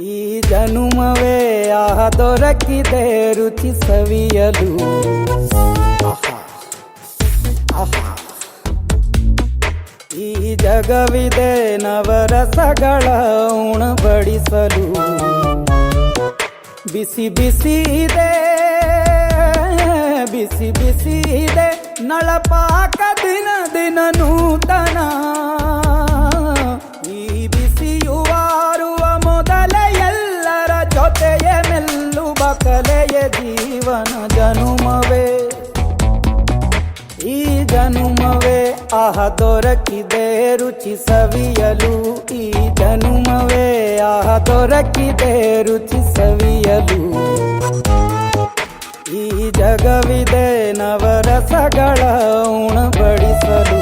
ಈ ಜನುಮವೇ ದೊರಕಿದೆ ರುಚಿ ಸವಿಯಲು. ಈ ಜಗವಿದೆ ನವರಸಗಳ ಉಣಬಡಿಸಲು. ಬಿಸಿ ಬಿಸಿ ಇದೆ, ಬಿಸಿ ಬಿಸಿ ಇದೆ ನಳಪಾಕ ದಿನ ದಿನ ನೂತನ. ಈ ಬಿಸಿಯುವಾರುವ ಮೊದಲ ಎಲ್ಲರ ಜೊತೆಯ ಮೆಲ್ಲುವ ಕಲೆಯ ಜೀವನ ಜನುಮವೇ. ಈ ಜನುಮವೇ ದೊರಕಿದೆ ರುಚಿ ಸವಿಯಲು. ಈ ಜನುಮವೇ ದೊರಕಿದೆ ರುಚಿ ಸವಿಯಲು. ಈ ಜಗವಿದೆ ನವರಸಗಳ ಉಣಬಡಿಸಲು.